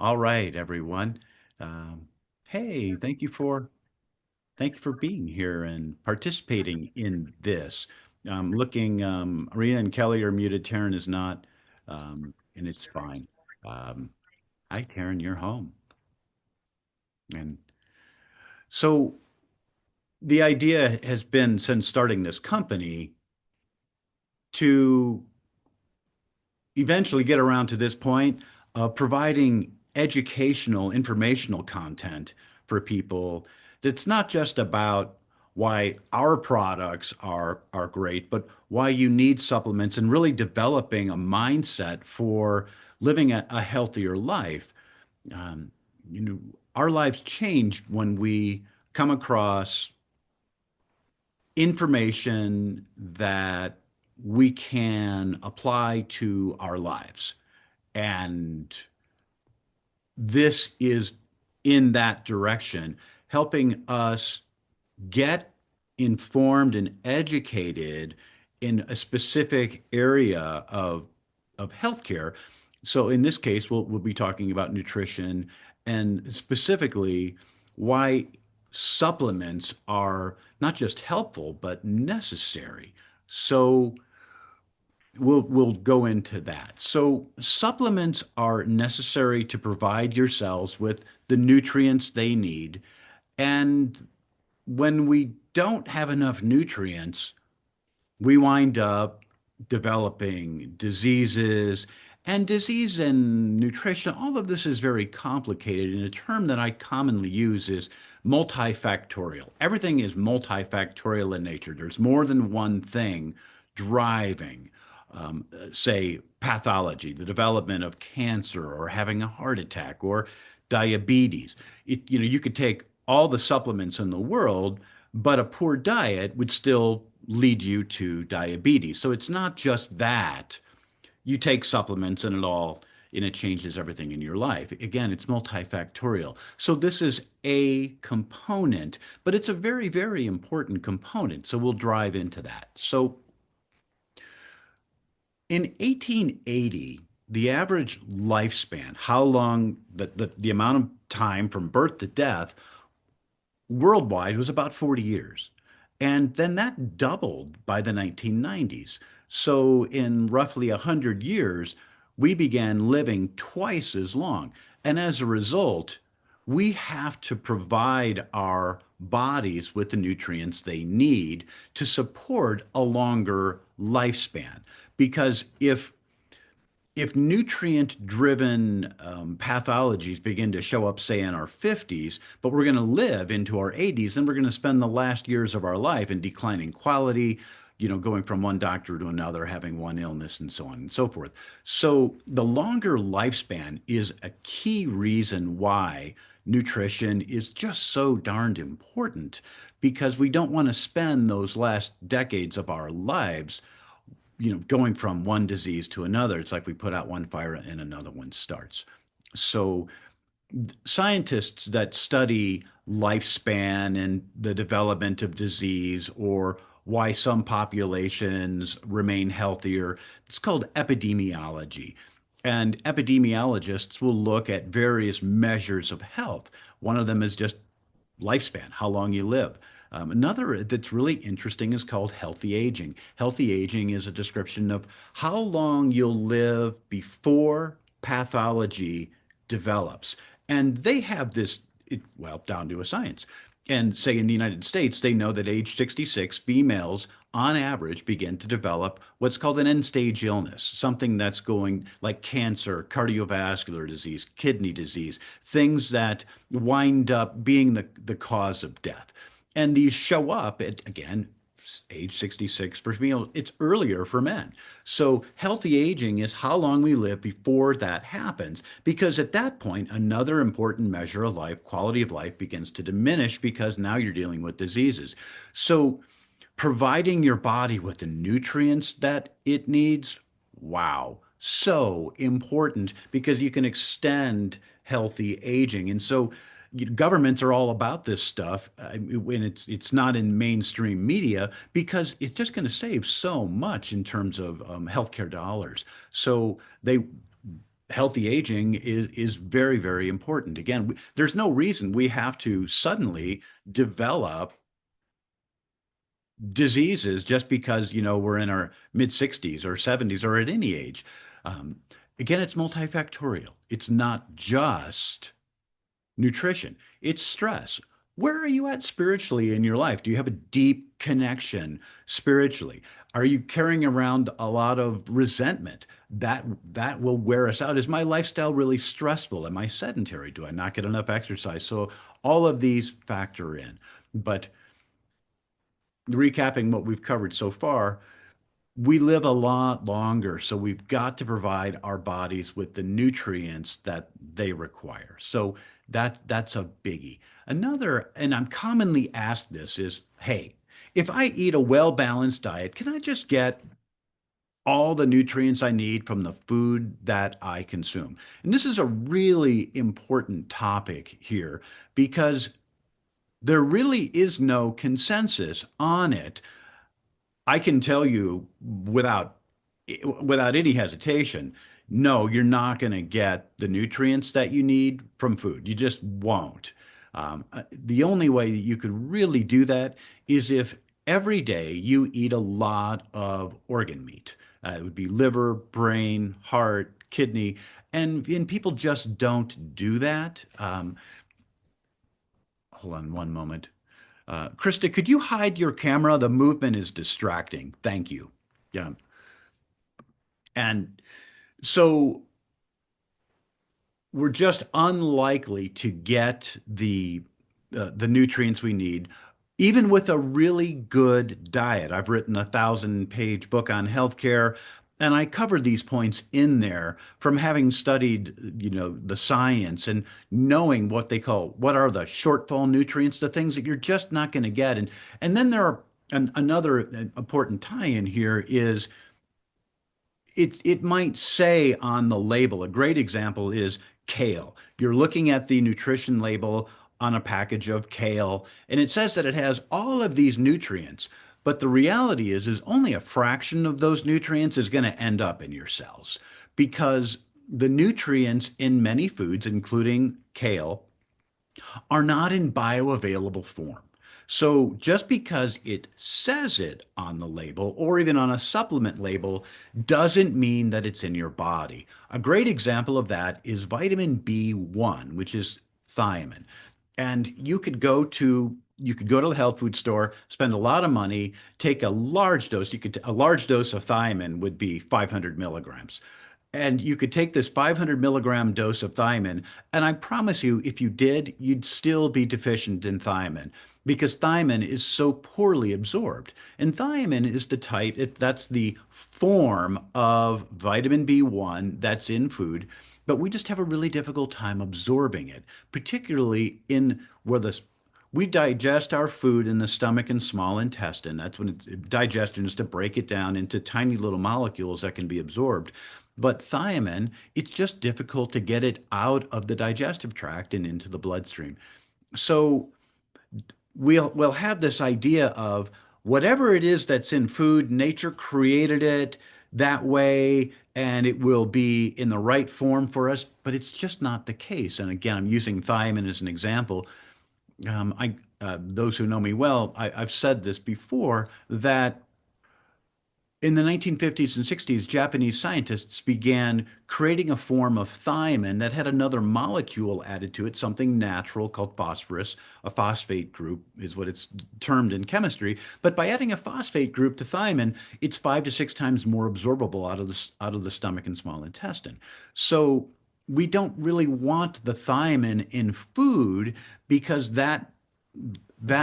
All right, everyone. Um, hey, thank you for being here and participating in this. Looking, Arena and Kelly are muted. Taryn is not, and it's fine. Um, Hi, Taryn, you're home. And so the idea has been since starting this company to eventually get around to this point of providing educational, informational content for people that's not just about why our products are great, but why you need supplements and really developing a mindset for living a healthier life. Um, you know, our lives change when we come across information that we can apply to our lives. And this is in that direction, helping us get informed and educated in a specific area of healthcare. So in this case, we'll be talking about nutrition and specifically why supplements are not just helpful, but necessary. So we'll go into that. So supplements are necessary to provide your cells with the nutrients they need. And when we don't have enough nutrients, we wind up developing diseases. And disease and nutrition, all of this is very complicated. And a term that I commonly use is multifactorial. Everything is multifactorial in nature. There's more than one thing driving, say, pathology, the development of cancer or having a heart attack or diabetes. You could take all the supplements in the world, but a poor diet would still lead you to diabetes. So it's not just that you take supplements and it changes everything in your life. Again, it's multifactorial. So this is a component, but it's a very, very important component. So we'll drive into that. So in 1880, the average lifespan, how long the amount of time from birth to death worldwide was about 40 years. And then that doubled by the 1990s. So in roughly 100 years, we began living twice as long. And as a result, we have to provide our bodies with the nutrients they need to support a longer lifespan. Because if nutrient driven pathologies begin to show up, say, in our 50s, but we're going to live into our 80s, then we're going to spend the last years of our life in declining quality, going from one doctor to another, having one illness, and so on and so forth. So the longer lifespan is a key reason why nutrition is just so darned important because we don't want to spend those last decades of our lives going from one disease to another. It's like we put out one fire and another one starts. So scientists that study lifespan and the development of disease or why some populations remain healthier, it's called epidemiology. And epidemiologists will look at various measures of health. One of them is just lifespan, how long you live. Another that's really interesting is called healthy aging. Healthy aging is a description of how long you'll live before pathology develops. And they have this, well, down to a science. And say in the United States, they know that age 66, females on average begin to develop what's called an end stage illness, something that's going like cancer, cardiovascular disease, kidney disease, things that wind up being the cause of death. And these show up at, again, age 66 for females. It's earlier for men. So healthy aging is how long we live before that happens. Because at that point, another important measure of life, quality of life, begins to diminish because now you're dealing with diseases. So providing your body with the nutrients that it needs, wow, so important because you can extend healthy aging. And so governments are all about this stuff when it's not in mainstream media because it's just going to save so much in terms of healthcare dollars. So they healthy aging is very, very important. Again, there's no reason we have to suddenly develop diseases just because, we're in our mid 60s or 70s or at any age. Um, Again, it's multifactorial. It's not just nutrition, it's stress. Where are you at spiritually in your life? Do you have a deep connection spiritually? Are you carrying around a lot of resentment? That will wear us out. Is my lifestyle really stressful? Am I sedentary? Do I not get enough exercise? So all of these factor in. But recapping what we've covered so far, we live a lot longer, so we've got to provide our bodies with the nutrients that they require. So that's a biggie. Another, and I'm commonly asked this is, hey, if I eat a well-balanced diet, can I just get all the nutrients I need from the food that I consume? And this is a really important topic here because there really is no consensus on it. I can tell you without any hesitation, no, you're not going to get the nutrients that you need from food. You just won't. The only way that you could really do that is if every day you eat a lot of organ meat. It would be liver, brain, heart, kidney, and people just don't do that. Hold on one moment. Krista, could you hide your camera? The movement is distracting. Thank you. Yeah. And so we're just unlikely to get the nutrients we need, even with a really good diet. I've written a 1,000-page book on healthcare, and I covered these points in there from having studied, the science and knowing what are the shortfall nutrients, the things that you're just not going to get. And then there are another important tie-in here is it might say on the label, a great example is kale. You're looking at the nutrition label on a package of kale, and it says that it has all of these nutrients. But the reality is only a fraction of those nutrients is going to end up in your cells because the nutrients in many foods, including kale, are not in bioavailable form. So just because it says it on the label or even on a supplement label doesn't mean that it's in your body. A great example of that is vitamin B1, which is thiamine. And you could go to the health food store, spend a lot of money, take a large dose. A large dose of thiamine would be 500 milligrams. And you could take this 500 milligram dose of thiamine, and I promise you, if you did, you'd still be deficient in thiamine because thiamine is so poorly absorbed. And thiamine is that's the form of vitamin B1 that's in food, but we just have a really difficult time absorbing it, particularly in where we digest our food in the stomach and small intestine. That's when digestion is to break it down into tiny little molecules that can be absorbed. But thiamine, it's just difficult to get it out of the digestive tract and into the bloodstream. So we'll have this idea of whatever it is that's in food, nature created it that way, and it will be in the right form for us, but it's just not the case. And again, I'm using thiamine as an example. Those who know me well, I've said this before that in the 1950s and 60s, Japanese scientists began creating a form of thiamine that had another molecule added to it, something natural called phosphorus. A phosphate group is what it's termed in chemistry. But by adding a phosphate group to thiamine, it's 5 to 6 times more absorbable out of the stomach and small intestine. So we don't really want the thiamine in food because that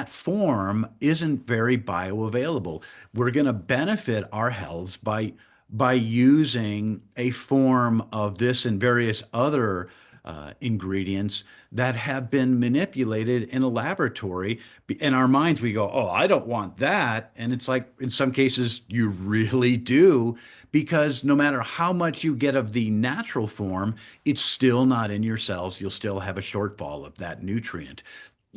form isn't very bioavailable. We're going to benefit our health by using a form of this and various other ingredients that have been manipulated in a laboratory. In our minds, we go, "Oh, I don't want that," and it's like in some cases you really do, because no matter how much you get of the natural form, it's still not in your cells. You'll still have a shortfall of that nutrient.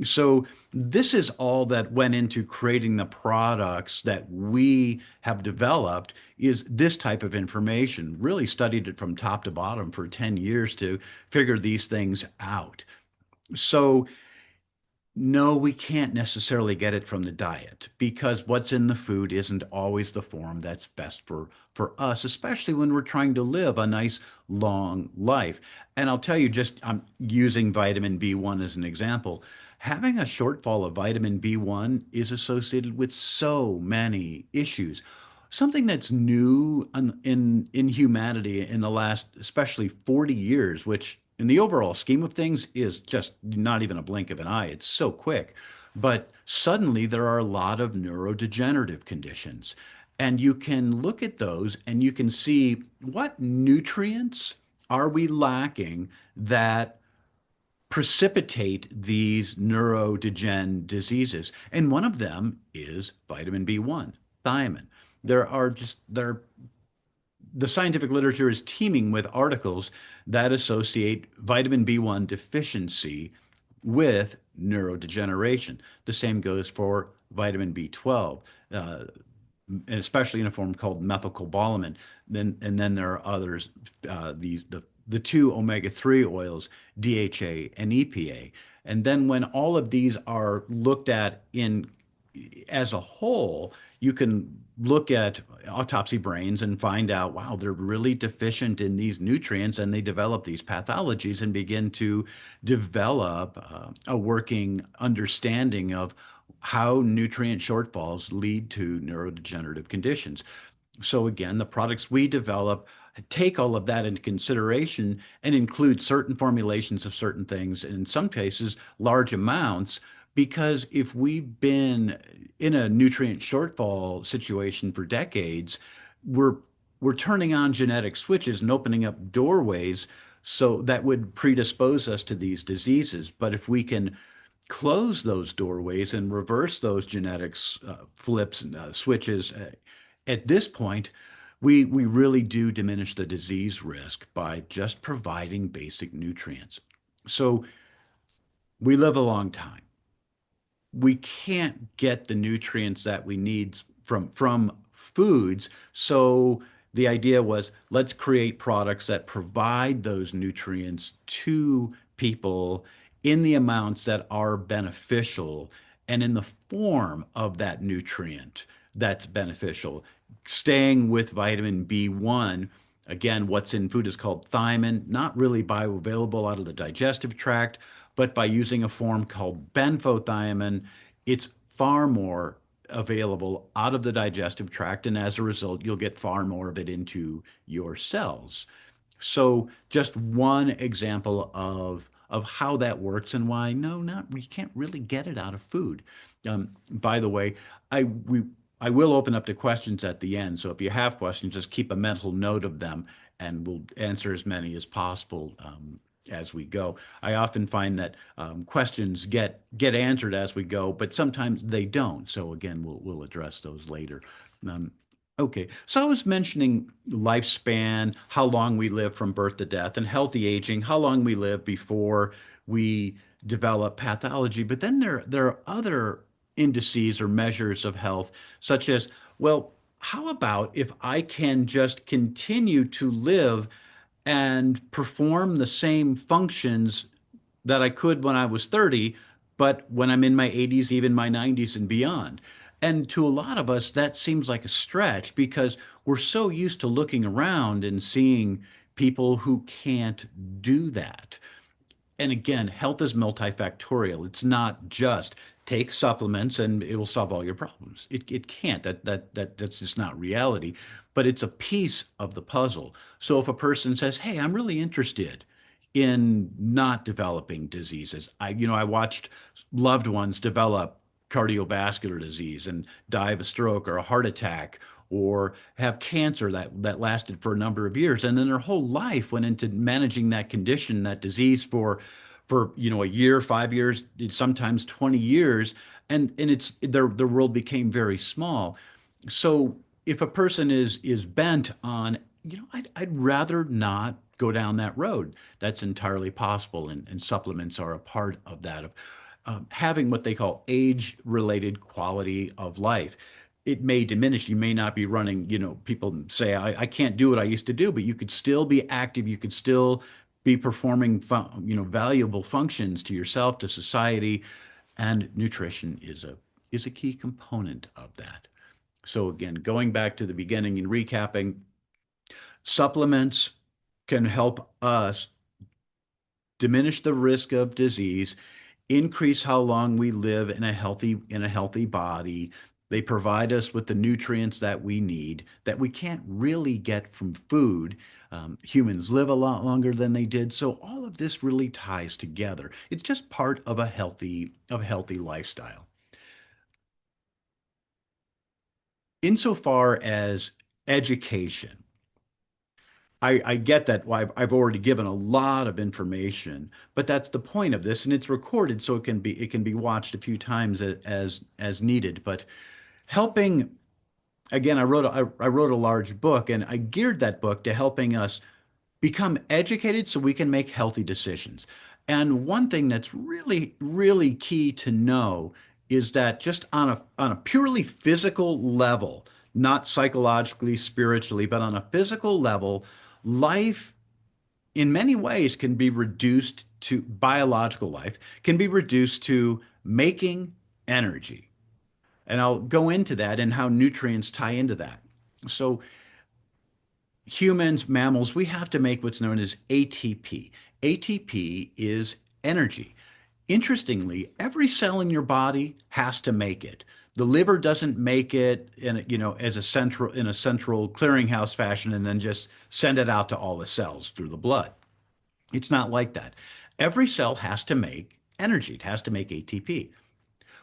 So this is all that went into creating the products that we have developed is this type of information. Really studied it from top to bottom for 10 years to figure these things out. So no, we can't necessarily get it from the diet because what's in the food isn't always the form that's best for us, especially when we're trying to live a nice long life. And I'll tell you, just I'm using vitamin B1 as an example. Having a shortfall of vitamin B1 is associated with so many issues. Something that's new in humanity in the last, especially 40 years, which in the overall scheme of things is just not even a blink of an eye. It's so quick. But suddenly there are a lot of neurodegenerative conditions. And you can look at those and you can see what nutrients are we lacking that precipitate these neurodegen diseases. And one of them is vitamin B1, thiamine. There the scientific literature is teeming with articles that associate vitamin B1 deficiency with neurodegeneration. The same goes for vitamin B12, and especially in a form called methylcobalamin. And then there are others, the two omega-3 oils, DHA and EPA. And then when all of these are looked at in as a whole, you can look at autopsy brains and find out, wow, they're really deficient in these nutrients, and they develop these pathologies and begin to develop a working understanding of how nutrient shortfalls lead to neurodegenerative conditions. So again, the products we develop take all of that into consideration and include certain formulations of certain things, and in some cases, large amounts, because if we've been in a nutrient shortfall situation for decades, we're we're turning on genetic switches and opening up doorways so that would predispose us to these diseases. But if we can close those doorways and reverse those genetics flips and switches, at this point, we really do diminish the disease risk by just providing basic nutrients. So we live a long time. We can't get the nutrients that we need from foods. So the idea was let's create products that provide those nutrients to people in the amounts that are beneficial and in the form of that nutrient that's beneficial. Staying with vitamin B1, again, what's in food is called thiamine, not really bioavailable out of the digestive tract, but by using a form called benfotiamine, it's far more available out of the digestive tract. And as a result, you'll get far more of it into your cells. So just one example of how that works and why no, not we can't really get it out of food. By the way, we I will open up to questions at the end. So if you have questions, just keep a mental note of them, and we'll answer as many as possible as we go. I often find that questions get answered as we go, but sometimes they don't. So again, we'll address those later. Um, Okay, so I was mentioning lifespan, how long we live from birth to death, and healthy aging, how long we live before we develop pathology. But then there are other indices or measures of health, such as, well, how about if I can just continue to live and perform the same functions that I could when I was 30, but when I'm in my 80s, even my 90s and beyond. And to a lot of us, that seems like a stretch because we're so used to looking around and seeing people who can't do that. And again, health is multifactorial. It's not just take supplements and it will solve all your problems. It can't. That's just not reality. But it's a piece of the puzzle. So if a person says, "Hey, I'm really interested in not developing diseases," I watched loved ones develop cardiovascular disease and die of a stroke or a heart attack or have cancer that lasted for a number of years, and then their whole life went into managing that condition, that disease for a year, 5 years, sometimes 20 years, and it's their world became very small. So if a person is bent on, I'd rather not go down that road. That's entirely possible, and supplements are a part of that. having what they call age-related quality of life. It may diminish. You may not be running, people say, I can't do what I used to do, but you could still be active. You could still be performing, valuable functions to yourself, to society, and nutrition is a key component of that. So again, going back to the beginning and recapping, supplements can help us diminish the risk of disease, increase how long we live in a healthy body. They provide us with the nutrients that we need that we can't really get from food. Humans live a lot longer than they did, so all of this really ties together. It's just part of a healthy lifestyle. Insofar as education, I get that. Well, I've already given a lot of information, but that's the point of this, and it's recorded so it can be watched a few times as needed. But helping again, I wrote a large book, and I geared that book to helping us become educated so we can make healthy decisions. And one thing that's really, really key to know is that just on a purely physical level, not psychologically, spiritually, but on a physical level, life in many ways can be reduced to biological life, can be reduced to making energy. And I'll go into that and how nutrients tie into that. So humans, mammals, we have to make what's known as ATP. ATP is energy. Interestingly, every cell in your body has to make it. The liver doesn't make it as a central clearinghouse fashion and then just send it out to all the cells through the blood. It's not like that. Every cell has to make energy. It has to make ATP.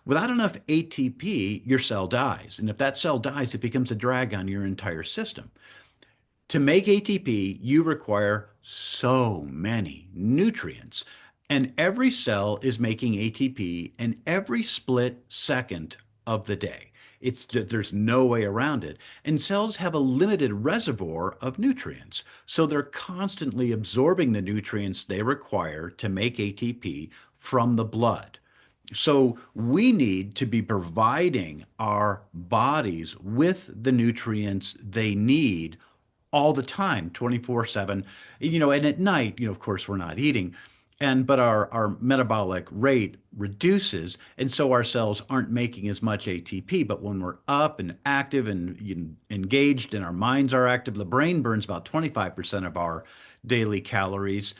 Without enough ATP, your cell dies. And if that cell dies, it becomes a drag on your entire system. To make ATP, you require so many nutrients. And every cell is making ATP in every split second of the day. There's no way around it. And cells have a limited reservoir of nutrients. So they're constantly absorbing the nutrients they require to make ATP from the blood. So we need to be providing our bodies with the nutrients they need all the time, 24/7. And at night, of course, we're not eating. But our metabolic rate reduces, and so our cells aren't making as much ATP. But when we're up and active and engaged and our minds are active, the brain burns about 25% of our daily calories.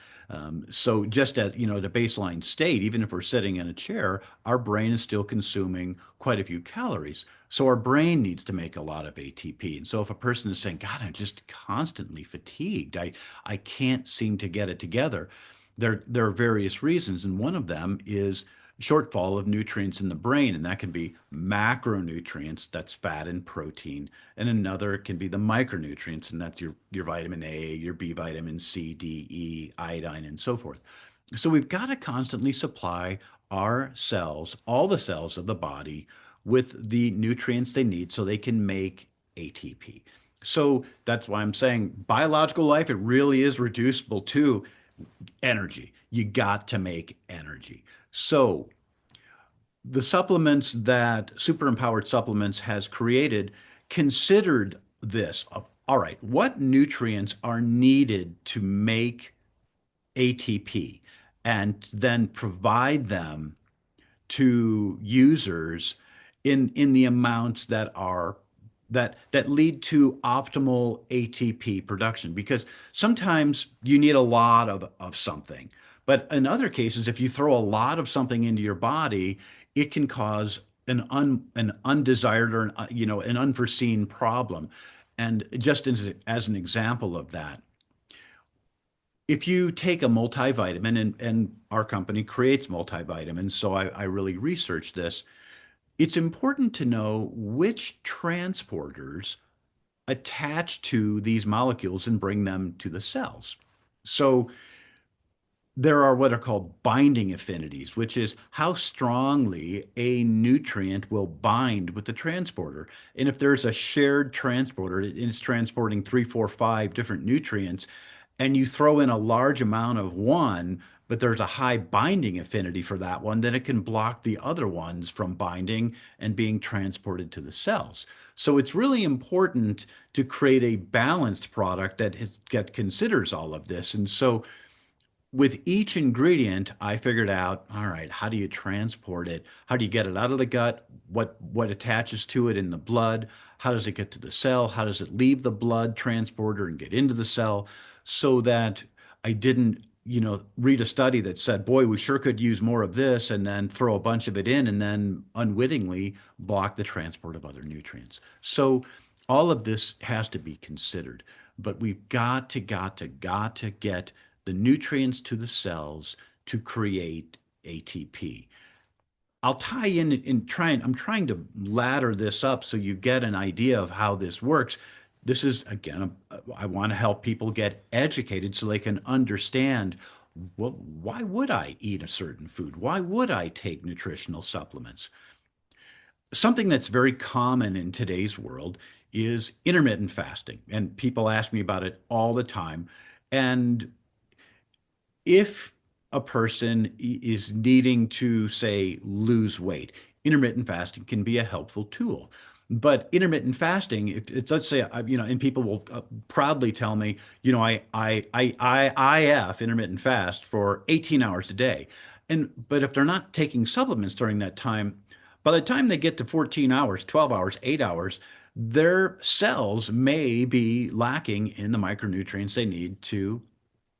So just at the baseline state, even if we're sitting in a chair, our brain is still consuming quite a few calories. So our brain needs to make a lot of ATP. And so if a person is saying, God, I'm just constantly fatigued, I can't seem to get it together, there are various reasons. And one of them is shortfall of nutrients in the brain. And that can be macronutrients, that's fat and protein. And another can be the micronutrients, and that's your vitamin A, your B vitamin C, D, E, iodine, and so forth. So we've got to constantly supply our cells, all the cells of the body, with the nutrients they need so they can make ATP. So that's why I'm saying biological life, it really is reducible to energy. You got to make energy. So the supplements that Super Empowered Supplements has created considered this. All right, what nutrients are needed to make ATP and then provide them to users in the amounts that lead to optimal ATP production, because sometimes you need a lot of something, but in other cases, if you throw a lot of something into your body, it can cause an undesired or an unforeseen problem. And just as an example of that, if you take a multivitamin, and our company creates multivitamins, so I really researched this. It's important to know which transporters attach to these molecules and bring them to the cells. So there are what are called binding affinities, which is how strongly a nutrient will bind with the transporter. And if there's a shared transporter, it's transporting three, four, five different nutrients, and you throw in a large amount of one, but there's a high binding affinity for that one, then it can block the other ones from binding and being transported to the cells. So it's really important to create a balanced product that considers all of this. And so with each ingredient, I figured out, all right, how do you transport it? How do you get it out of the gut? What attaches to it in the blood? How does it get to the cell? How does it leave the blood transporter and get into the cell? So that I didn't, read a study that said, boy, we sure could use more of this, and then throw a bunch of it in and then unwittingly block the transport of other nutrients. So all of this has to be considered, but we've got to get the nutrients to the cells to create ATP. I'll tie in trying, I'm trying to ladder this up so you get an idea of how this works. This is, again, I want to help people get educated so they can understand, well, why would I eat a certain food? Why would I take nutritional supplements? Something that's very common in today's world is intermittent fasting. And people ask me about it all the time. And if a person is needing to, say, lose weight, intermittent fasting can be a helpful tool. But intermittent fasting, if it's, let's say, and people will proudly tell me, I intermittent fast for 18 hours a day. But if they're not taking supplements during that time, by the time they get to 14 hours, 12 hours, 8 hours, their cells may be lacking in the micronutrients they need to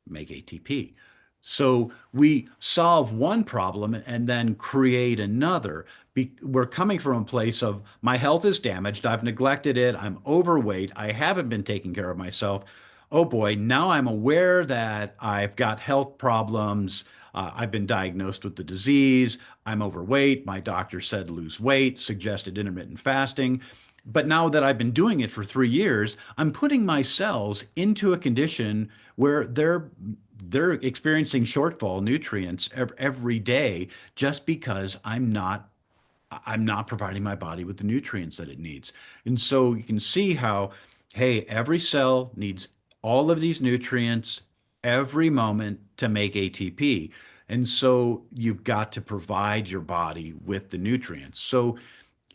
make ATP. So we solve one problem and then create another. We're coming from a place of my health is damaged, I've neglected it, I'm overweight, I haven't been taking care of myself. Oh boy, now I'm aware that I've got health problems. I've been diagnosed with the disease. I'm overweight. My doctor said lose weight, suggested intermittent fasting. But now that I've been doing it for 3 years, I'm putting my cells into a condition where they're experiencing shortfall nutrients every day just because I'm not providing my body with the nutrients that it needs. And so you can see how, hey, every cell needs all of these nutrients every moment to make ATP. And so you've got to provide your body with the nutrients. So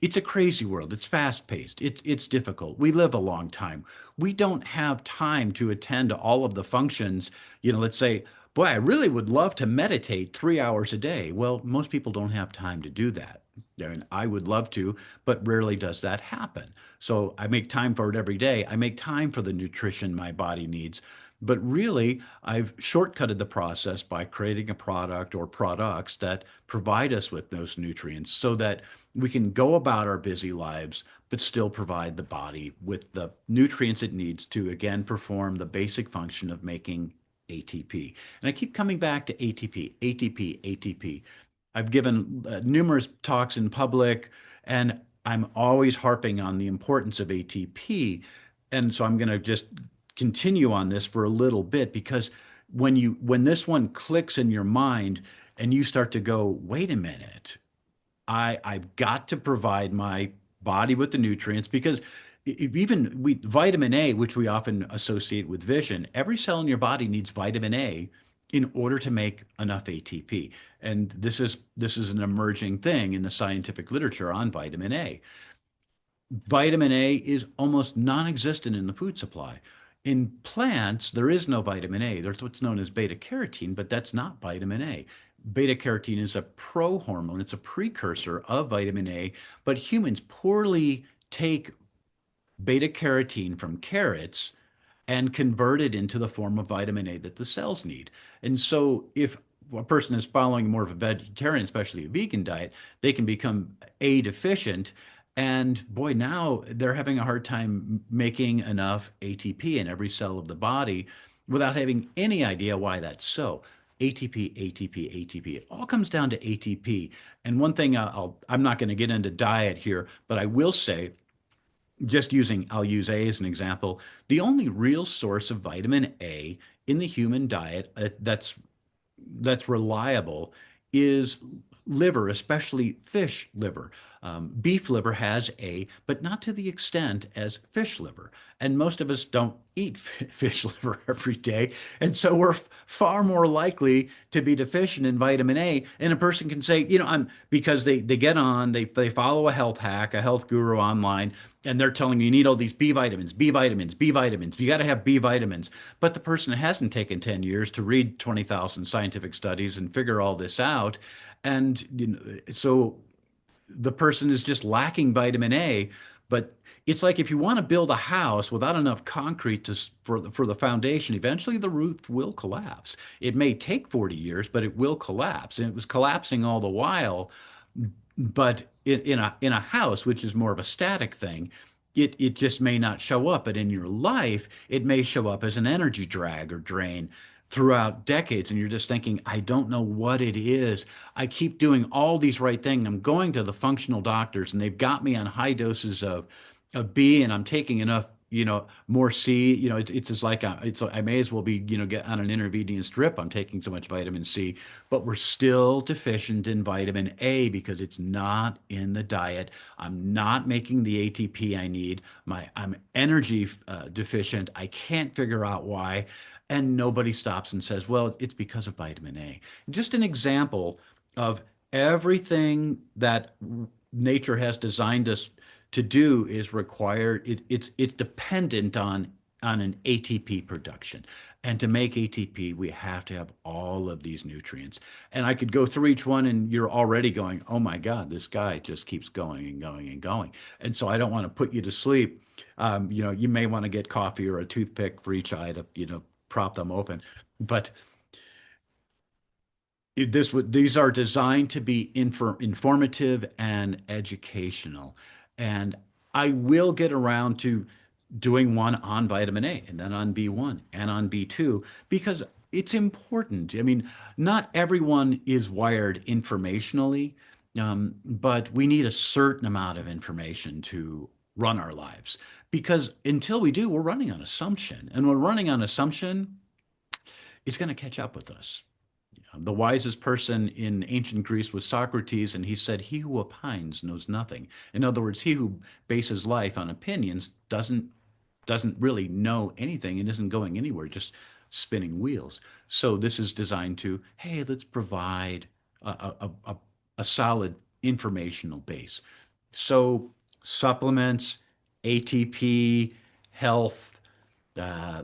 it's a crazy world. It's fast paced. It's difficult. We live a long time. We don't have time to attend to all of the functions. Let's say, boy, I really would love to meditate 3 hours a day. Well, most people don't have time to do that. And I would love to, but rarely does that happen. So I make time for it every day. I make time for the nutrition my body needs. But really, I've shortcutted the process by creating a product or products that provide us with those nutrients so that we can go about our busy lives, but still provide the body with the nutrients it needs to, again, perform the basic function of making ATP. And I keep coming back to ATP, ATP, ATP. I've given numerous talks in public, and I'm always harping on the importance of ATP. And so I'm going to just continue on this for a little bit because when this one clicks in your mind and you start to go, wait a minute, I've got to provide my body with the nutrients because even vitamin A, which we often associate with vision, every cell in your body needs vitamin A in order to make enough ATP. And this is an emerging thing in the scientific literature on vitamin A. Vitamin A is almost non-existent in the food supply. In plants, there is no vitamin A. There's what's known as beta carotene, but that's not vitamin A. Beta carotene is a prohormone, it's a precursor of vitamin A, but humans poorly take beta carotene from carrots and convert it into the form of vitamin A that the cells need. And so if a person is following more of a vegetarian, especially a vegan diet, they can become A deficient. And boy, now they're having a hard time making enough ATP in every cell of the body without having any idea why that's so. ATP, ATP, ATP. It all comes down to ATP. And one thing I'm not going to get into diet here, but I will say I'll use A as an example. The only real source of vitamin A in the human diet that's reliable is liver, especially fish liver. Beef liver has A, but not to the extent as fish liver. And most of us don't eat fish liver every day. And so we're far more likely to be deficient in vitamin A. And a person can say, because they get on, they follow a health hack, a health guru online, and they're telling you need all these B vitamins, B vitamins, B vitamins. You got to have B vitamins. But the person hasn't taken 10 years to read 20,000 scientific studies and figure all this out. And so the person is just lacking vitamin A. But it's like if you want to build a house without enough concrete for the foundation, eventually the roof will collapse. It may take 40 years, but it will collapse. And it was collapsing all the while. But in a house, which is more of a static thing, it just may not show up. But in your life, it may show up as an energy drag or drain throughout decades. And you're just thinking, I don't know what it is. I keep doing all these right things. I'm going to the functional doctors, and they've got me on high doses of B, and I'm taking enough, more C. It's just like I may as well be, get on an intravenous drip. I'm taking so much vitamin C, but we're still deficient in vitamin A because it's not in the diet. I'm not making the ATP I need. I'm energy deficient. I can't figure out why. And nobody stops and says, well, it's because of vitamin A. Just an example of everything that nature has designed us to do is required. It's dependent on an ATP production. And to make ATP, we have to have all of these nutrients. And I could go through each one, and you're already going, oh my God, this guy just keeps going and going and going. And so I don't want to put you to sleep. You may want to get coffee or a toothpick for each eye to, prop them open. But these are designed to be informative and educational. And I will get around to doing one on vitamin A and then on B1 and on B2 because it's important. I mean, not everyone is wired informationally, but we need a certain amount of information to run our lives because until we do, we're running on assumption. And when we're running on assumption, it's going to catch up with us. The wisest person in ancient Greece was Socrates, and he said, he who opines knows nothing. In other words, he who bases life on opinions doesn't really know anything and isn't going anywhere, just spinning wheels. So this is designed to, hey, let's provide a solid informational base. So supplements, ATP, health,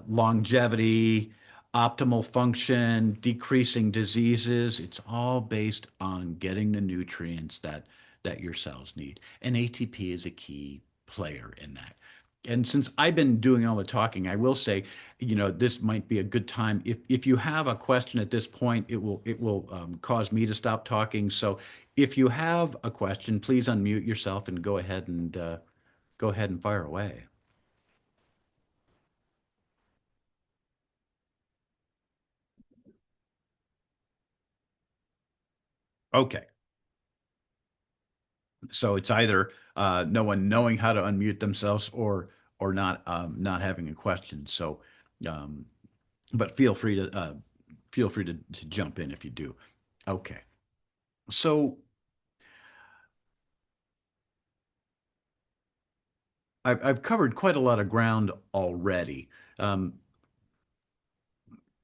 longevity, optimal function, decreasing diseases. It's all based on getting the nutrients that your cells need. And ATP is a key player in that. And since I've been doing all the talking, I will say, this might be a good time. If you have a question at this point, it will cause me to stop talking. So if you have a question, please unmute yourself and go ahead and fire away. Okay. So it's either no one knowing how to unmute themselves or not having a question. So, um, but feel free to jump in if you do. Okay. So I've covered quite a lot of ground already. Um,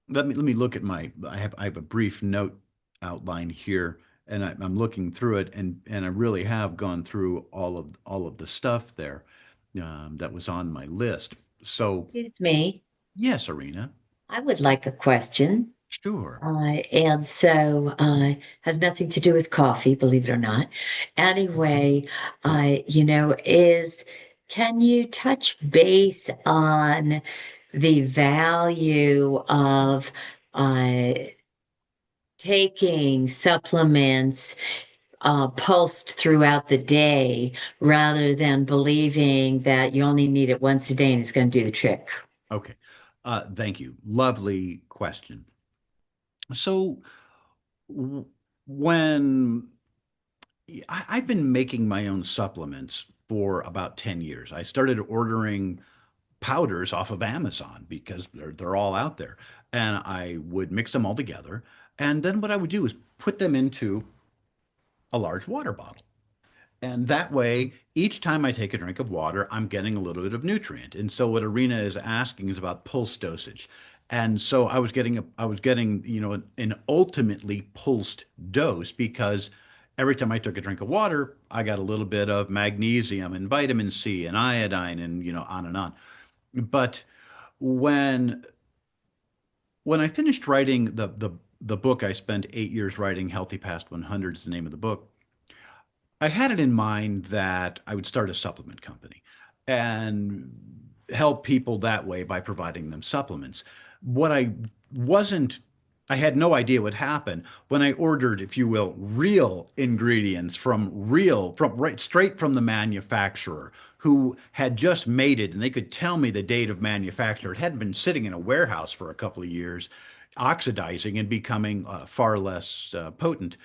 let me look at I have a brief note outline here, and I'm looking through it, and I really have gone through all of the stuff there that was on my list. So Excuse me. yes, Arena, I would like a question. sure. Has nothing to do with coffee, believe it or not. Anyway, Sure. can you touch base on the value of uh, taking supplements pulsed throughout the day rather than believing that you only need it once a day and it's going to do the trick? Okay. Thank you. Lovely question. So w- when I've been making my own supplements for about 10 years. I started ordering powders off of Amazon because they're all out there. And I would mix them all together. And then what I would do is put them into a large water bottle. And that way, each time I take a drink of water, I'm getting a little bit of nutrient. And so what Arena is asking is about pulse dosage. And so I was getting, an ultimately pulsed dose because every time I took a drink of water, I got a little bit of magnesium and vitamin C and iodine and, on and on. But when when I finished writing the book, I spent 8 years writing Healthy Past 100 is the name of the book. I had it in mind that I would start a supplement company and help people that way by providing them supplements. What I wasn't, I had no idea what happened when I ordered, if you will, real ingredients from right straight from the manufacturer who had just made it and they could tell me the date of manufacture. It hadn't been sitting in a warehouse for a couple of years, oxidizing and becoming far less potent.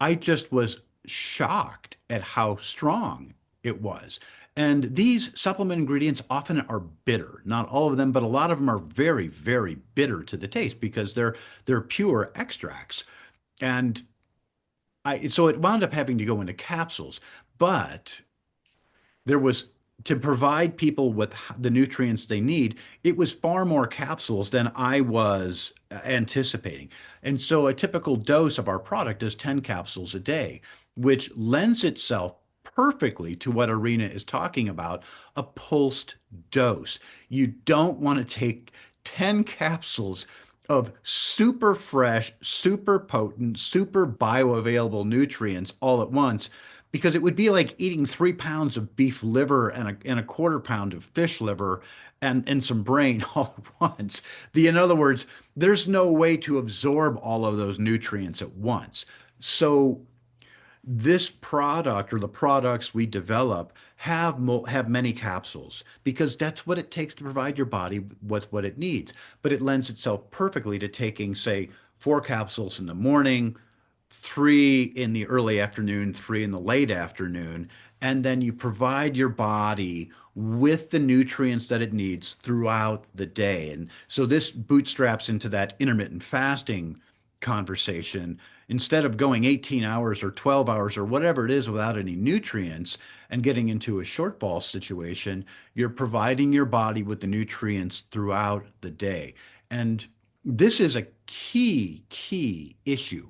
I just was shocked at how strong it was. And these supplement ingredients often are bitter. Not all of them, but a lot of them are very, very bitter to the taste because they're pure extracts. And so it wound up having to go into capsules. But there was to provide people with the nutrients they need, it was far more capsules than I was anticipating. And so a typical dose of our product is 10 capsules a day, which lends itself perfectly to what Arena is talking about, a pulsed dose. You don't want to take 10 capsules of super fresh, super potent, super bioavailable nutrients all at once because it would be like eating 3 pounds of beef liver and a quarter pound of fish liver and some brain all at once. In other words, there's no way to absorb all of those nutrients at once. So this product or the products we develop have many capsules because that's what it takes to provide your body with what it needs. But it lends itself perfectly to taking, say, 4 capsules in the morning, three in the early afternoon, three in the late afternoon, and then you provide your body with the nutrients that it needs throughout the day. And so this bootstraps into that intermittent fasting conversation. Instead of going 18 hours or 12 hours or whatever it is without any nutrients and getting into a shortfall situation, you're providing your body with the nutrients throughout the day. And this is a key issue.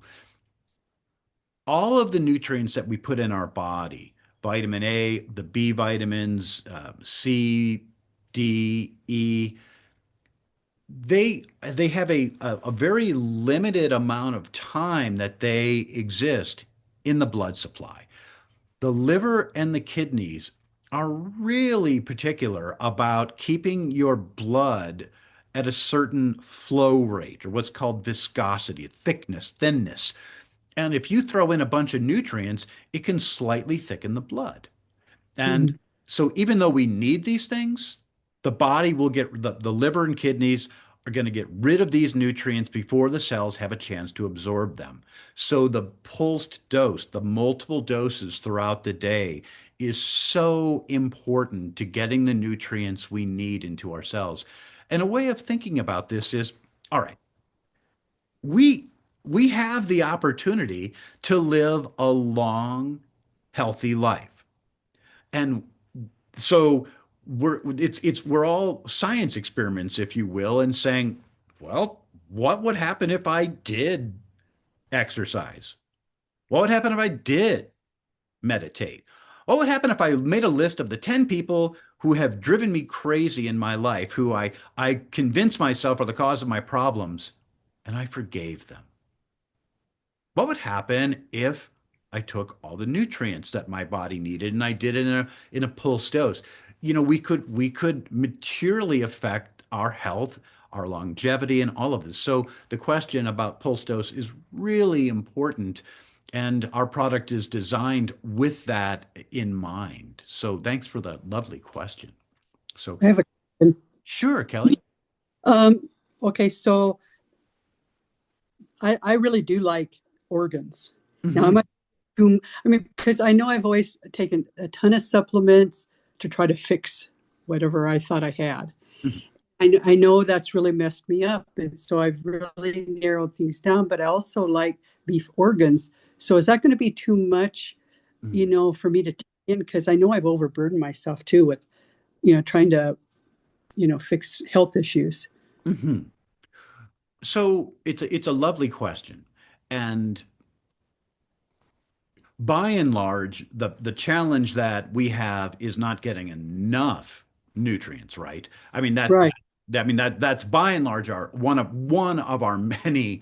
All of the nutrients that we put in our body, vitamin A, the B vitamins, C, D, E, they have a very limited amount of time that they exist in the blood supply. The liver and the kidneys are really particular about keeping your blood at a certain flow rate or what's called viscosity, thickness, thinness. And if you throw in a bunch of nutrients, it can slightly thicken the blood. And Mhm. so even though we need these things, the body will get the liver and kidneys are going to get rid of these nutrients before the cells have a chance to absorb them. So the pulsed dose, the multiple doses throughout the day is so important to getting the nutrients we need into our cells. And a way of thinking about this is, all right, we we have the opportunity to live a long, healthy life. And so we're all science experiments, if you will, and saying, well, what would happen if I did exercise? What would happen if I did meditate? What would happen if I made a list of the 10 people who have driven me crazy in my life, who I convinced myself are the cause of my problems, and I forgave them? What would happen if I took all the nutrients that my body needed and I did it in a pulse dose? We could materially affect our health, our longevity, and all of this. So the question about pulse dose is really important, and our product is designed with that in mind. So thanks for the lovely question. So I have a question. sure, Kelly. Um, okay, so I really do like organs. Now, Hmm. I mean, because I know I've always taken a ton of supplements to try to fix whatever I thought I had. I know that's really messed me up. And so I've really narrowed things down, but I also like beef organs. So is that going to be too much? Mhm. for me to take in, because I know I've overburdened myself too with, trying to, fix health issues. Mhm. So it's a lovely question. And by and large, the challenge that we have is not getting enough nutrients, right? I mean Right. that's by and large our one of our many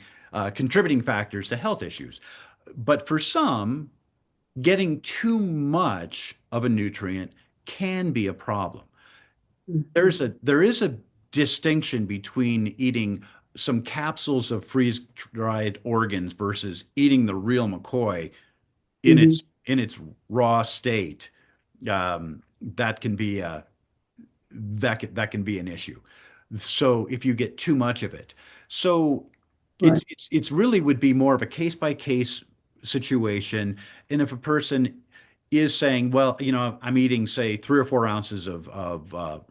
contributing factors to health issues. But for some, getting too much of a nutrient can be a problem. Mhm. There is a distinction between eating some capsules of freeze-dried organs versus eating the real McCoy in Mhm. its raw state. That can be that can be an issue. So if you get too much of it, so Right. it's really would be more of a case by case situation. And if a person is saying, well, I'm eating, say, 3 or 4 ounces of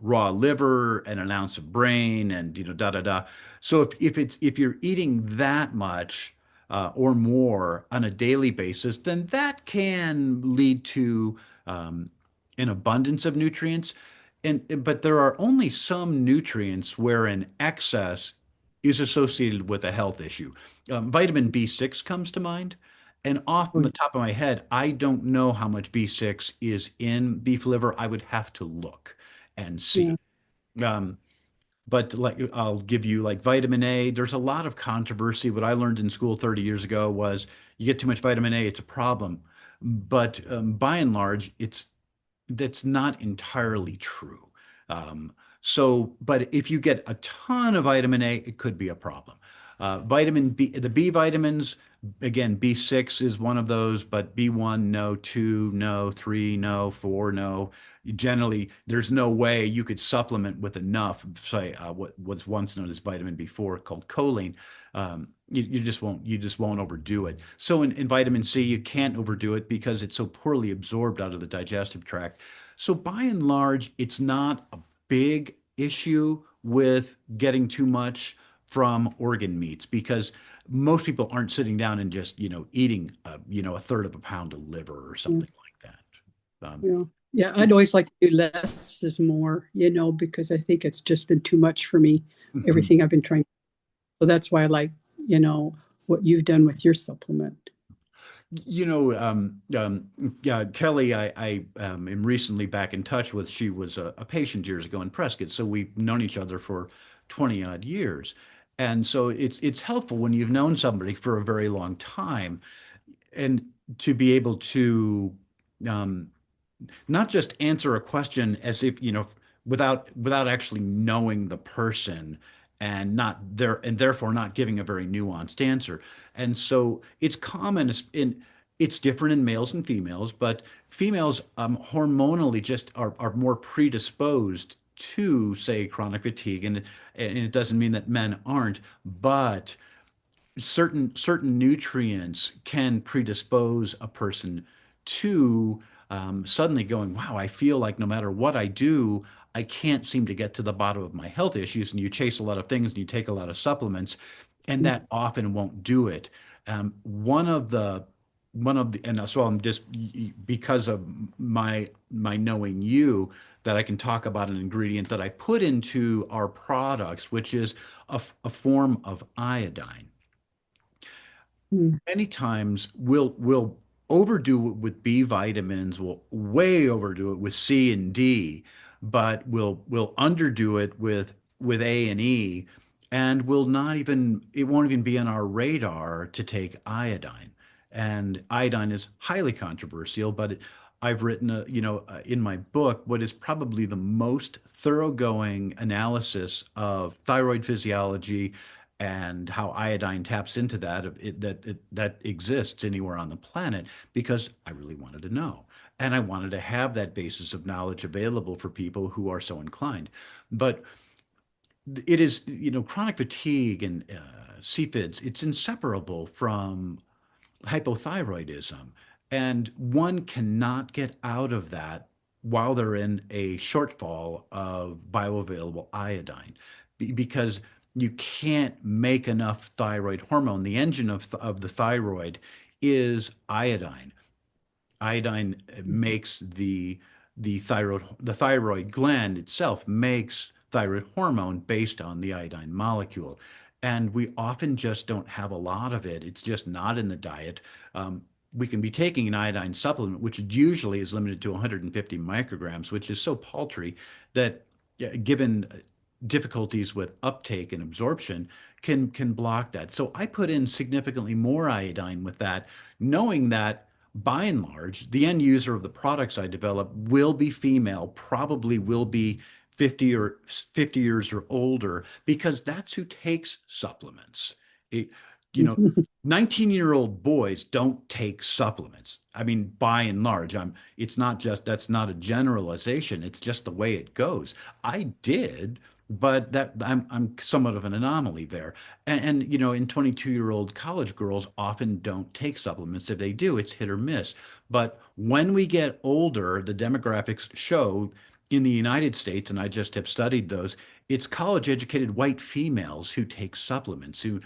raw liver and an ounce of brain, and da da da. So if you're eating that much or more on a daily basis, then that can lead to an abundance of nutrients. But there are only some nutrients where an excess is associated with a health issue. Vitamin B6 comes to mind. And off Oh, the top of my head, I don't know how much B6 is in beef liver. I would have to look and yeah. see. Um, but like I'll give you like vitamin A. There's a lot of controversy. What I learned in school 30 years ago was you get too much vitamin A, it's a problem. But by and large, that's not entirely true. But if you get a ton of vitamin A, it could be a problem. Vitamin B, the B vitamins, again, B6 is one of those, but B1, no, 2, no, 3, no, 4, no. Generally, there's no way you could supplement with enough, say, what was once known as vitamin B4 called choline. You just won't overdo it. So in vitamin C, you can't overdo it because it's so poorly absorbed out of the digestive tract. So by and large, it's not a big issue with getting too much from organ meats because most people aren't sitting down and just, eating, a third of a pound of liver or Yeah. something like that. Yeah. Yeah. I'd always like to do less is more, because I think it's just been too much for me, Mhm. everything I've been trying. So that's why I like, you know, what you've done with your supplement. Yeah, Kelly, I am recently back in touch with. She was a patient years ago in Prescott, so we've known each other for 20 odd years, and so it's helpful when you've known somebody for a very long time, and to be able to um, not just answer a question as if, without actually knowing the person and not there and therefore not giving a very nuanced answer. And so it's common it's different in males and females, but females hormonally just are more predisposed to, say, chronic fatigue. And it doesn't mean that men aren't, but certain nutrients can predispose a person to suddenly going, wow, I feel like no matter what I do, I can't seem to get to the bottom of my health issues. And you chase a lot of things and you take a lot of supplements, and that often won't do it. And so I'm just because of my knowing you that I can talk about an ingredient that I put into our products, which is a form of iodine. Mm. Many times we'll overdo it with B vitamins, we'll way overdo it with C and D, but we'll underdo it with A and E, and we'll not even it won't even be on our radar to take iodine. And iodine is highly controversial, but I've written in my book what is probably the most thoroughgoing analysis of thyroid physiology and how iodine taps into that that exists anywhere on the planet, because I really wanted to know, and I wanted to have that basis of knowledge available for people who are so inclined. But it is, chronic fatigue and CFIDs, it's inseparable from hypothyroidism. And one cannot get out of that while they're in a shortfall of bioavailable iodine because you can't make enough thyroid hormone. The engine of the thyroid is iodine. iodine makes the thyroid gland itself makes thyroid hormone based on the iodine molecule. And we often just don't have a lot of it. It's just not in the diet. Um, we can be taking an iodine supplement, which usually is limited to 150 micrograms, which is so paltry that, given difficulties with uptake and absorption, can block that. So I put in significantly more iodine with that, knowing that by and large, the end user of the products I develop will be female, probably will be 50 years or older, because that's who takes supplements. It, you know, 19-year-old boys don't take supplements. I mean, by and large, it's not just, that's not a generalization. It's just the way it goes. I did, but I'm somewhat of an anomaly there. In 22-year-old college girls often don't take supplements. If they do, it's hit or miss. But when we get older, the demographics show in the United States, and I just have studied those, it's college educated white females who take supplements who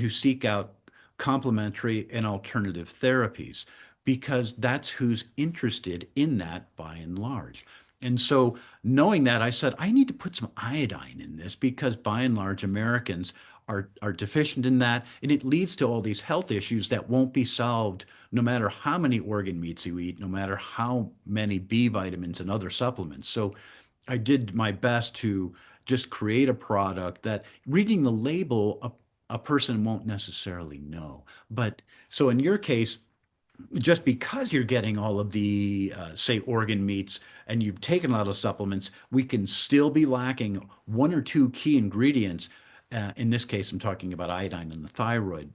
seek out complementary and alternative therapies, because that's who's interested in that by and large. And so, knowing that, I said, I need to put some iodine in this, because by and large, Americans are deficient in that. And it leads to all these health issues that won't be solved no matter how many organ meats you eat, no matter how many B vitamins and other supplements. So, I did my best to just create a product that, reading the label, a person won't necessarily know. But so in your case, just because you're getting all of the, say, organ meats, and you've taken a lot of supplements, we can still be lacking one or two key ingredients. In this case, I'm talking about iodine in the thyroid,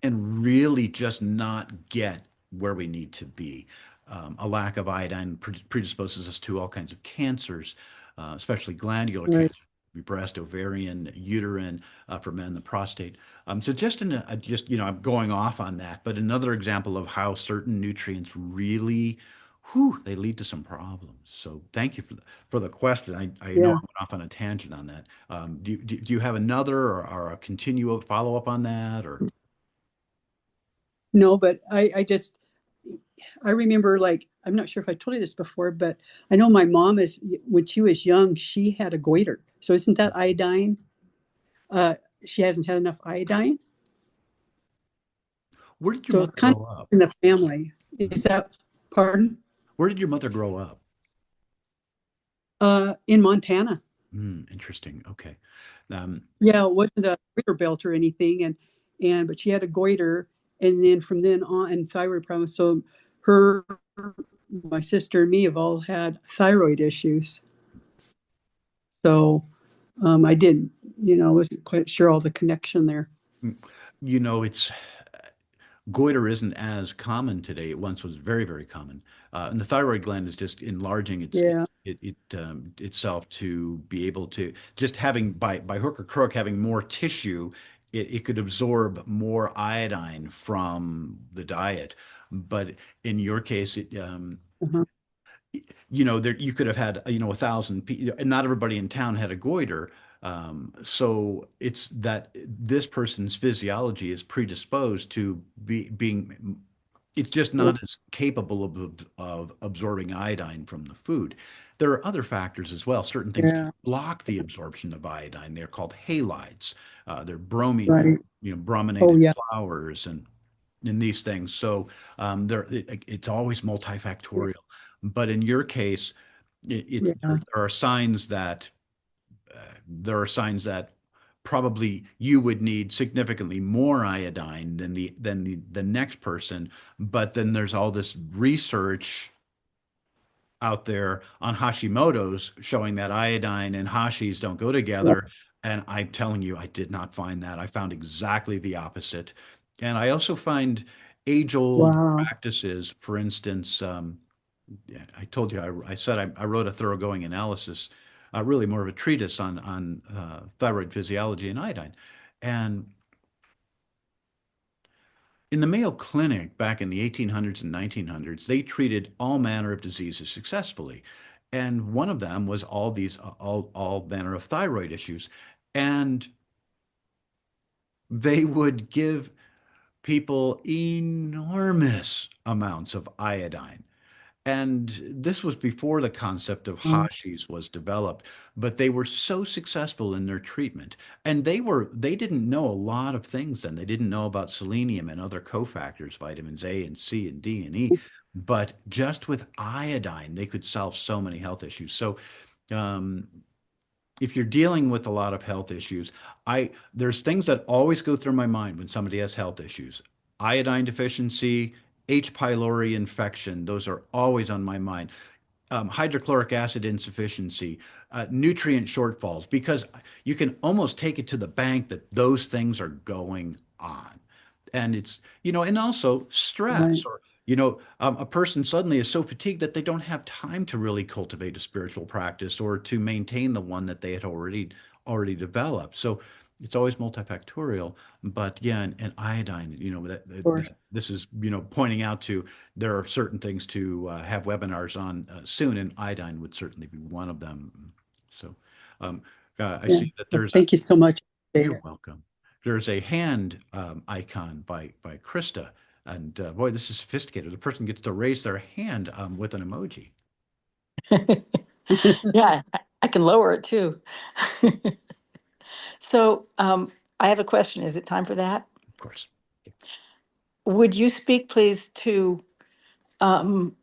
and really just not get where we need to be. A lack of iodine predisposes us to all kinds of cancers, especially glandular Right. cancer, breast, ovarian, uterine, for men, the prostate. So just I'm going off on that, but another example of how certain nutrients really, they lead to some problems. So thank you for the question. I know I Yeah. went off on a tangent on that. Do you have another, or a continue follow up on that, or? No, but I remember, like, I'm not sure if I told you this before, but I know my mom is, when she was young, she had a goiter. So isn't that iodine? Uh, she hasn't had enough iodine. Where did your So mother it's kind grow of up? in the family. Mhm. Is that, pardon? Where did your mother grow up? In Montana. Interesting. Okay. Um, Yeah, it wasn't a goiter belt or anything, but she had a goiter, and then from then on, and thyroid problems. So her, my sister, and me have all had thyroid issues. So I didn't, wasn't quite sure all the connection there. mm, it's goiter isn't as common today. It once was very, very common. And the thyroid gland is just enlarging Yeah. itself to be able to, just having, by hook or crook, having more tissue. It could absorb more iodine from the diet. But in your case, Uh-huh. there, you could have had, 1,000 people, and not everybody in town had a goiter. So it's that this person's physiology is predisposed to being, it's just Yeah. not as capable of absorbing iodine from the food. There are other factors as well. Certain things can Yeah. block the absorption of iodine. They're called halides. They're bromine, Right. Oh, brominated yeah. flours, and these things. So, it's always multifactorial. But in your case, Yeah. there are signs that, probably you would need significantly more iodine than the next person. But then there's all this research out there on Hashimoto's showing that iodine and Hashis don't go Yeah. together. And I'm telling you, I did not find that. I found exactly the opposite. And I also find age-old Wow. practices. For instance, yeah, I told you, I said I wrote a thoroughgoing analysis, really more of a treatise on thyroid physiology and iodine. And in the Mayo Clinic back in the 1800s and 1900s, they treated all manner of diseases successfully. And one of them was all manner of thyroid issues. And they would give people enormous amounts of iodine. And this was before the concept of Oh, hashis was developed, but they were so successful in their treatment. And they didn't know a lot of things then. They didn't know about selenium and other cofactors, vitamins A and C and D and E. But just with iodine, they could solve so many health issues. So um, if you're dealing with a lot of health issues, I there's things that always go through my mind when somebody has health issues. Iodine deficiency, H. pylori infection, those are always on my mind. Hydrochloric acid insufficiency, nutrient shortfalls, because you can almost take it to the bank that those things are going on. And and also stress right. or, a person suddenly is so fatigued that they don't have time to really cultivate a spiritual practice or to maintain the one that they had already developed. So it's always multifactorial. But yeah, and iodine, Of course. this is, pointing out to there are certain things to have webinars on soon, and iodine would certainly be one of them. So um, I Yeah. see that Well, there's a, thank you so much. you're welcome. There's a hand icon by Krista, and boy, this is sophisticated. The person gets to raise their hand with an emoji. Yeah, I can lower it too. So I have a question. Is it time for that? Of course. Would you speak, please, to um,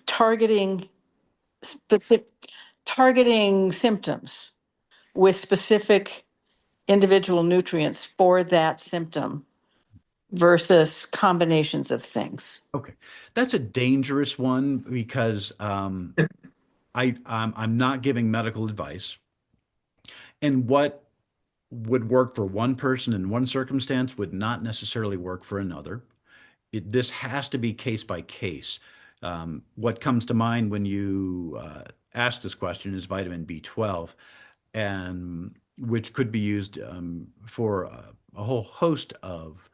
targeting specific targeting symptoms with specific individual nutrients for that symptom versus combinations of things? Okay, that's a dangerous one because I'm not giving medical advice, and what would work for one person in one circumstance would not necessarily work for another. This has to be case by case. What comes to mind when you ask this question is vitamin B12, and which could be used for a whole host of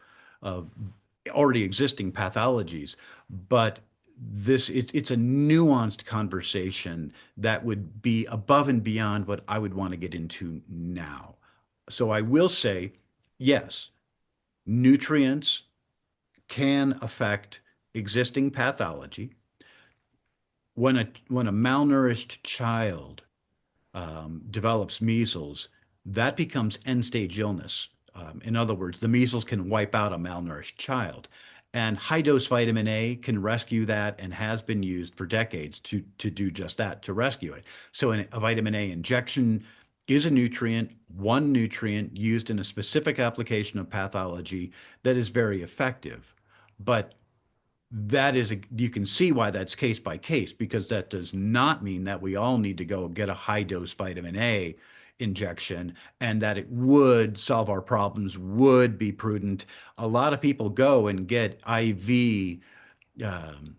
already existing pathologies. But it's a nuanced conversation that would be above and beyond what I would want to get into now. So I will say, yes, nutrients can affect existing pathology. When a malnourished child develops measles, that becomes end stage illness. In other words, the measles can wipe out a malnourished child. And high dose vitamin A can rescue that and has been used for decades to do just that, to rescue it. So, a vitamin A injection is a nutrient, one nutrient used in a specific application of pathology that is very effective. But you can see why that's case by case, because that does not mean that we all need to go get a high dose vitamin A injection and that it would solve our problems, would be prudent. A lot of people go and get IV um,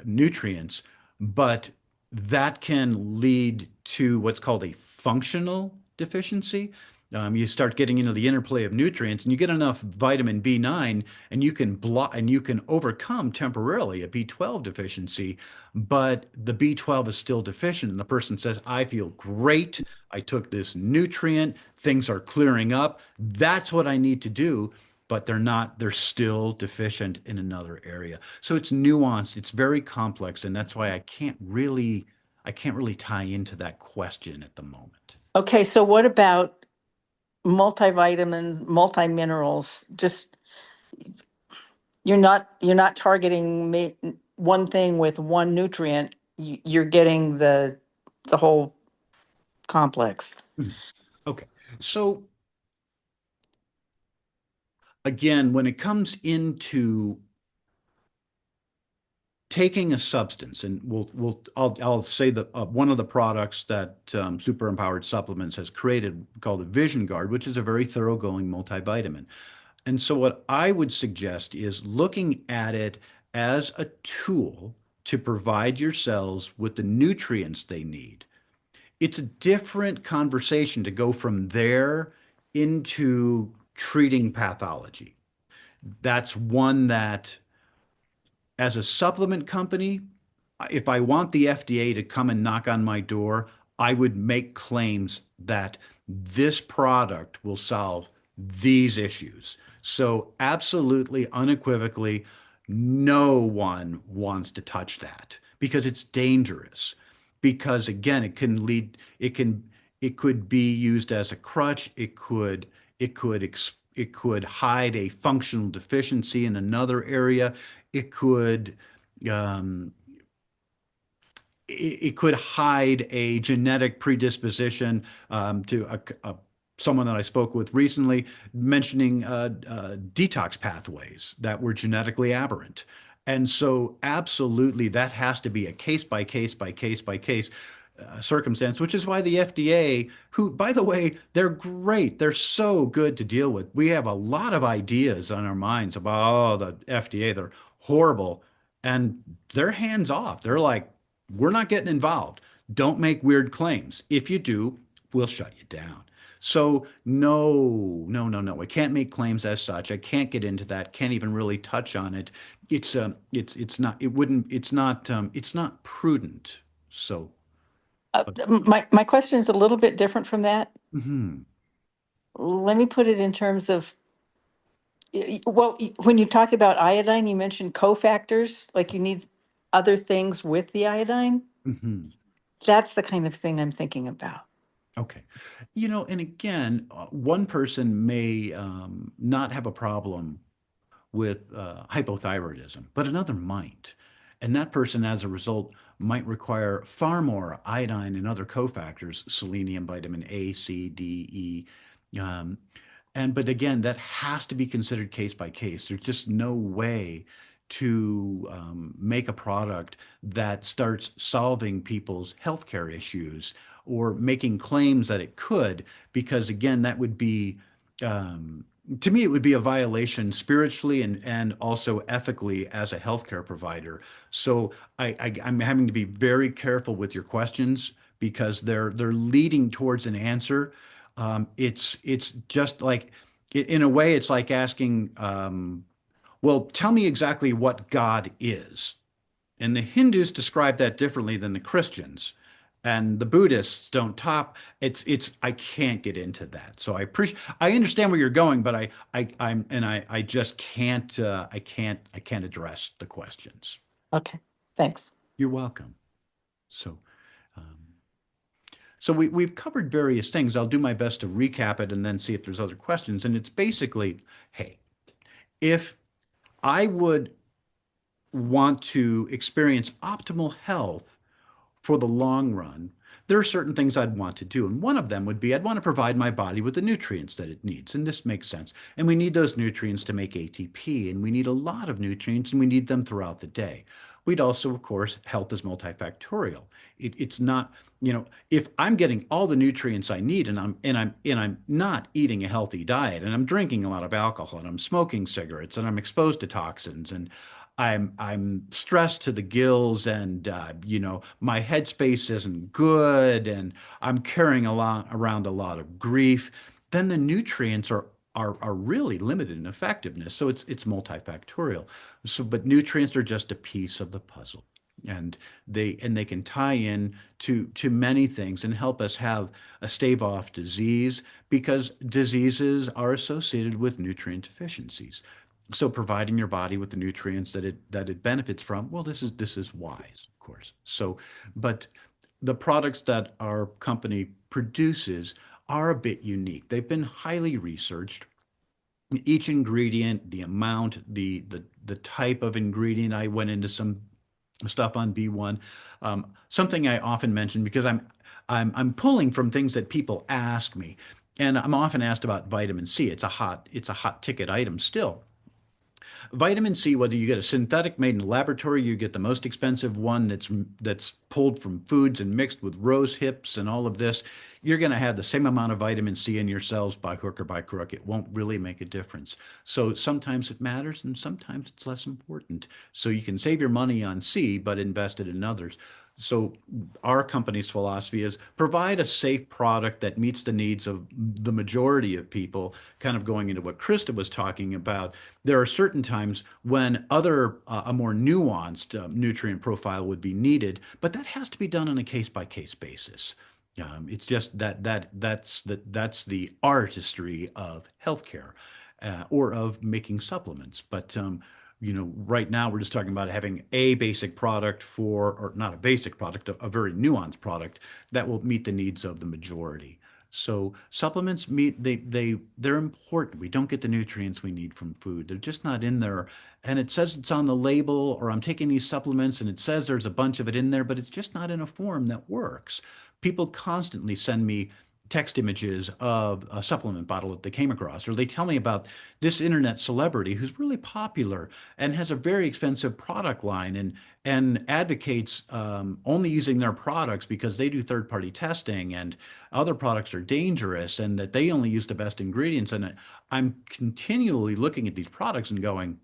nutrients, but that can lead to what's called a functional deficiency. You start getting into the interplay of nutrients, and you get enough vitamin B9, and you can block and you can overcome temporarily a B12 deficiency, but the B12 is still deficient. And the person says, "I feel great. I took this nutrient. Things are clearing up. That's what I need to do." But they're still deficient in another area. So it's nuanced, it's very complex, and that's why I can't really tie into that question at the moment. Okay, so what about multivitamins, multiminerals? Just you're not targeting one thing with one nutrient. You're getting the whole complex. Mhm. Okay. So again, when it comes into taking a substance, and I'll say that one of the products that Super Empowered Supplements has created called the Vision Guard, which is a very thoroughgoing multivitamin. And so what I would suggest is looking at it as a tool to provide your cells with the nutrients they need. It's a different conversation to go from there into treating pathology. That's one that, as a supplement company, if I want the FDA to come and knock on my door, I would make claims that this product will solve these issues. So, absolutely, unequivocally, no one wants to touch that because it's dangerous. Because again, it could be used as a crutch. It could hide a functional deficiency in another area. It could um, it could hide a genetic predisposition to someone that I spoke with recently mentioning detox pathways that were genetically aberrant. And so, absolutely, that has to be a case by case by case by case circumstance, which is why the FDA, who, by the way, they're great. They're so good to deal with. We have a lot of ideas on our minds about, oh, the FDA, they're horrible. And they're hands off. They're like, we're not getting involved. Don't make weird claims. If you do, we'll shut you down. So no, no, no, no. I can't make claims as such. I can't get into that. Can't even really touch on it. It's not. It wouldn't. It's not prudent. So, but, My question is a little bit different from that. mhm, Let me put it in terms of, well, when you talked about iodine, you mentioned cofactors, like you need other things with the iodine. mhm. That's the kind of thing I'm thinking about. Okay. And again, one person may not have a problem with hypothyroidism, but another might. And that person, as a result, might require far more iodine and other cofactors, selenium, vitamin A, C, D, E. But again, that has to be considered case by case. There's just no way to make a product that starts solving people's healthcare issues or making claims that it could, because again, that would be to me, it would be a violation spiritually and also ethically as a healthcare provider. So I'm having to be very careful with your questions because they're leading towards an answer. It's just like in a way, it's like asking, well, tell me exactly what God is. And the Hindus describe that differently than the Christians. And the Buddhists don't top. I can't get into that. So I understand where you're going, but I just I can't address the questions. Okay, thanks. You're welcome. So, um, so we've covered various things. I'll do my best to recap it and then see if there's other questions. And it's basically, hey, if I would want to experience optimal health for the long run, there are certain things I'd want to do. And one of them would be I'd want to provide my body with the nutrients that it needs. And this makes sense. And we need those nutrients to make ATP. And we need a lot of nutrients and we need them throughout the day. We'd also, of course, health is multifactorial. It's not, if I'm getting all the nutrients I need and I'm not eating a healthy diet and I'm drinking a lot of alcohol and I'm smoking cigarettes and I'm exposed to toxins and I'm stressed to the gills and my headspace isn't good and I'm carrying around a lot of grief, then the nutrients are really limited in effectiveness. So it's multifactorial. So but nutrients are just a piece of the puzzle. And they can tie in to many things and help us have a stave off disease because diseases are associated with nutrient deficiencies. So providing your body with the nutrients that it benefits from, well, this is wise, of course. So, but the products that our company produces are a bit unique. They've been highly researched. Each ingredient, the amount, the type of ingredient. I went into some stuff on B1. Something I often mention because I'm pulling from things that people ask me, and I'm often asked about vitamin C. It's a hot ticket item still. Vitamin C, whether you get a synthetic made in a laboratory, you get the most expensive one that's pulled from foods and mixed with rose hips and all of this, you're going to have the same amount of vitamin C in your cells by hook or by crook. It won't really make a difference. So sometimes it matters and sometimes it's less important. So you can save your money on C, but invest it in others. So our company's philosophy is provide a safe product that meets the needs of the majority of people, kind of going into what Krista was talking about. There are certain times when a more nuanced nutrient profile would be needed, but that has to be done on a case by case basis. It's just that's the artistry of healthcare, or of making supplements. But right now we're just talking about having a basic product or not a basic product, a very nuanced product that will meet the needs of the majority. So supplements meet they're important. We don't get the nutrients we need from food. They're just not in there. And it says it's on the label, or I'm taking these supplements and it says there's a bunch of it in there, but it's just not in a form that works. People constantly send me text images of a supplement bottle that they came across, or they tell me about this internet celebrity who's really popular and has a very expensive product line, and advocates only using their products because they do third-party testing, and other products are dangerous, and that they only use the best ingredients. And I'm continually looking at these products and going,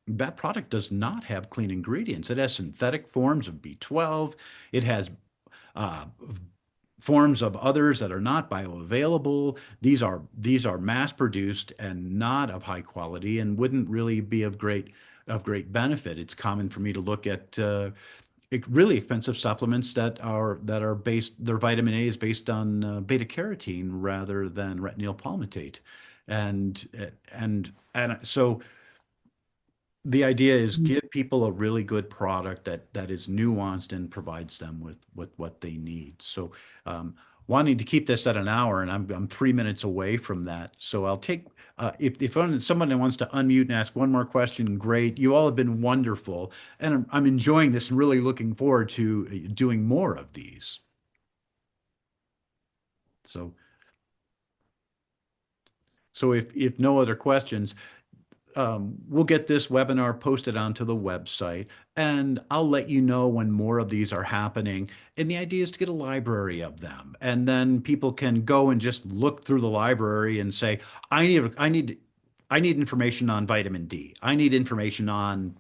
that product does not have clean ingredients. It has synthetic forms of B12. It has uh, forms of others that are not bioavailable. These are mass produced and not of high quality, and wouldn't really be of great benefit. It's common for me to look at really expensive supplements that are based, their vitamin A is based on beta carotene rather than retinol palmitate, and so the idea is give people a really good product that is nuanced and provides them with what they need. So, wanting to keep this at an hour, and I'm 3 minutes away from that. So I'll take if someone wants to unmute and ask one more question, great. You all have been wonderful, and I'm enjoying this and really looking forward to doing more of these. So, so if no other questions, we'll get this webinar posted onto the website, and I'll let you know when more of these are happening. And the idea is to get a library of them, and then people can go and just look through the library and say, I need information on vitamin D. I need information on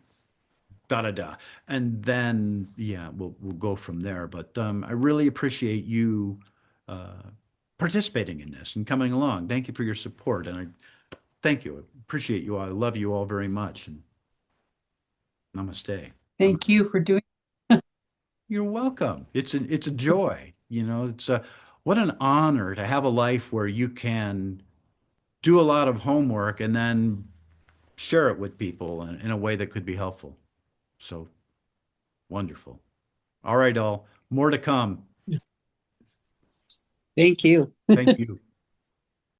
da da da, and then yeah, we'll go from there. But I really appreciate you uh, participating in this and coming along. Thank you for your support, and I thank you. I appreciate you all. I love you all very much. And namaste. Thank you for doing. You're welcome. It's a joy. It's a what an honor to have a life where you can do a lot of homework and then share it with people in a way that could be helpful. So wonderful. All right, all. More to come. Thank you. Thank you.